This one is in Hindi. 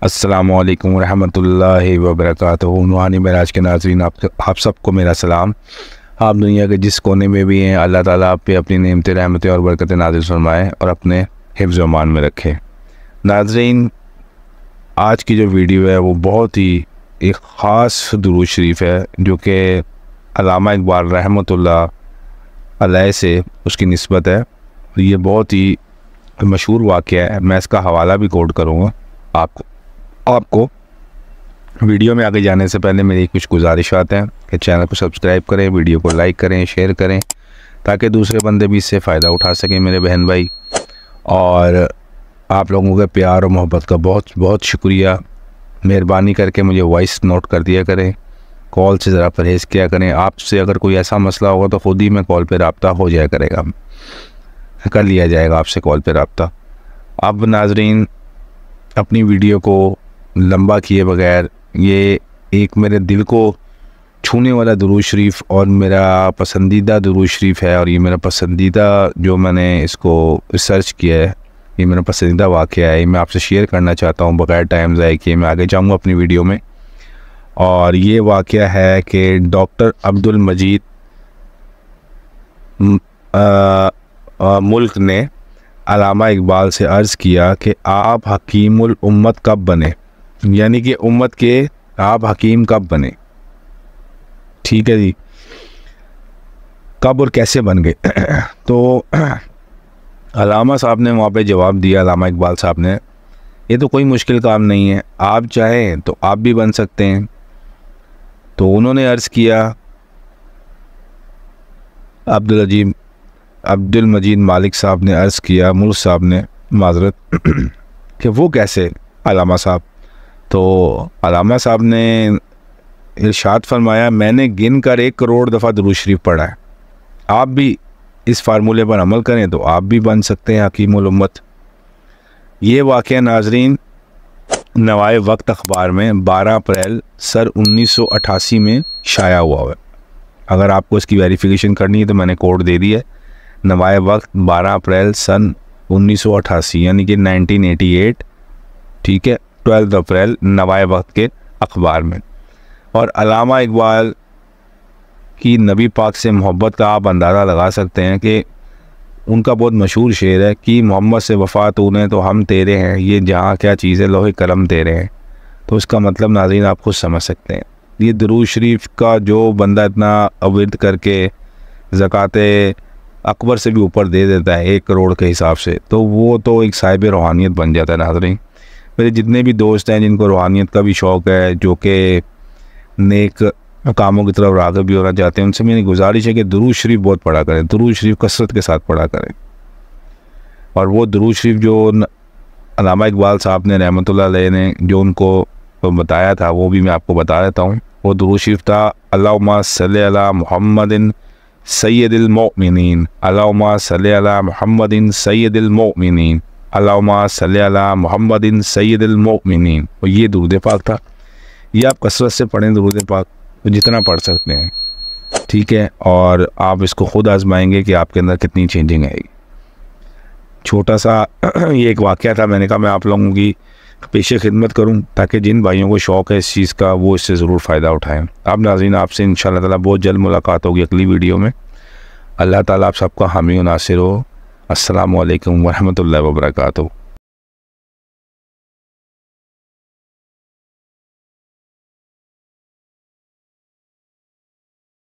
अस्सलामुअलैकुम रहमतुल्लाहि व बरकातुहू। रूहानी मेराज के नाज़रीन, आप सबको मेरा सलाम। आप दुनिया के जिस कोने में भी हैं, अल्लाह ताला आप पे अपनी नेमतें, रहमतें और बरकतें नाज़िल फरमाए और अपने हिफ्ज़ व अमान में रखे। नाज़रीन, आज की जो वीडियो है वो बहुत ही एक ख़ास दुरूद शरीफ है जो कि अल्लामा इकबाल रहमतुल्लाह अलैह से उसकी निस्बत है। ये बहुत ही मशहूर वाक़या है। मैं इसका हवाला भी कोट करूँगा आपको। वीडियो में आगे जाने से पहले मेरी कुछ गुजारिशात हैं कि चैनल को सब्सक्राइब करें, वीडियो को लाइक करें, शेयर करें ताकि दूसरे बंदे भी इससे फ़ायदा उठा सकें मेरे बहन भाई। और आप लोगों के प्यार और मोहब्बत का बहुत बहुत शुक्रिया। मेहरबानी करके मुझे वॉइस नोट कर दिया करें, कॉल से ज़रा परहेज़ किया करें। आपसे अगर कोई ऐसा मसला होगा तो ख़ुद ही मैं कॉल पे रब्ता हो जाया करेगा, कर लिया जाएगा आपसे कॉल पे रब्ता। अब नाज़रीन, अपनी वीडियो को लंबा किए बगैर ये एक मेरे दिल को छूने वाला दुरूद शरीफ और मेरा पसंदीदा दुरूद शरीफ है। और ये मेरा पसंदीदा, जो मैंने इसको रिसर्च किया है, ये मेरा पसंदीदा वाक़या है। मैं आपसे शेयर करना चाहता हूँ बगैर टाइम ज़ाय किए। मैं आगे जाऊँगा अपनी वीडियो में। और ये वाक़या है कि डॉक्टर अब्दुल मजीद मुल्क ने अल्लामा इकबाल से अर्ज़ किया कि आप हकीमुल उम्मत कब बने, यानी कि उम्मत के आप हकीम कब बने। ठीक है जी, कब और कैसे बन गए। तो अल्लामा साहब ने वहाँ पे जवाब दिया, अल्लामा इकबाल साहब ने, ये तो कोई मुश्किल काम नहीं है, आप चाहें तो आप भी बन सकते हैं। तो उन्होंने अर्ज़ किया, अब्दुल मजीद मालिक साहब ने अर्ज़ किया, मुल्क साहब ने माजरत, कि वो कैसे अल्लामा साहब। तो अल्लामा साहब ने इरशाद फरमाया, मैंने गिन कर 1 करोड़ दफ़ा दुरूद शरीफ पढ़ा है। आप भी इस फार्मूले पर अमल करें तो आप भी बन सकते हैं हकीमुल उम्मत। ये वाक़या नाज़रीन नवाए वक्त अखबार में 12 अप्रैल सन 1988 में शाया हुआ है। अगर आपको इसकी वेरिफिकेशन करनी है तो मैंने कोड दे दिया है। नवाए वक्त 12 अप्रैल सन 1988 यानी कि 1988, ठीक है, 12 अप्रैल नवाए वक्त के अखबार में। और अल्लामा इकबाल की नबी पाक से मोहब्बत का आप अंदाज़ा लगा सकते हैं कि उनका बहुत मशहूर शेर है कि मोहम्मद से वफ़ा तूने तो हम तेरे हैं, ये जहाँ क्या चीज़ है लोहे कलम तेरे हैं। तो इसका मतलब नाज़रीन आप खुद समझ सकते हैं। ये दुरूद शरीफ का जो बंदा इतना अविर्द करके ज़कात अकबर से भी ऊपर दे देता है 1 करोड़ के हिसाब से, तो वो तो एक साहिब रूहानियत बन जाता है। नाज़रीन, मेरे जितने भी दोस्त हैं जिनको रूहानियत का भी शौक़ है, जो कि नेक कामों की तरफ राग़िब भी होना चाहते हैं, उनसे मेरी गुजारिश है कि दुरूद शरीफ बहुत पढ़ा करें, दुरूद शरीफ कसरत के साथ पढ़ा करें। और वो दुरूद शरीफ जो अल्लामा इकबाल साहब ने रहमतुल्लाह अलैह ने जो उनको बताया था वो भी मैं आपको बता देता हूँ। वो दुरूद शरीफ था, अल्लाहुम्मा सल्ली अला मुहम्मदिन सय्यदिल मोमिनीन, अल्लाहुम्मा सल्ली अला मुहम्मदिन सय्यदिल मोमिनीन, अल्लाहुम्मा सल्ली अला मुहम्मदिन सय्यदिल मोमिनीन। और ये दुरूद पाक था। ये आप कसरत से पढ़ें दुरूद पाक, तो जितना पढ़ सकते हैं, ठीक है। और आप इसको ख़ुद आजमाएंगे कि आपके अंदर कितनी चेंजिंग आएगी। छोटा सा ये एक वाक़या था, मैंने कहा मैं आप लोगों की पेशे खिदमत करूं ताकि जिन भाइयों को शौक़ है इस चीज़ का वो इससे ज़रूर फ़ायदा उठाएं। आप नाज़रीन, आपसे इंशाअल्लाह ताला बहुत जल्द मुलाकात होगी अगली वीडियो में। अल्लाह ताला आप सबका हामी व नासिर हो। अस्सलामु अलैकुम व रहमतुल्लाहि व बरकातुहू।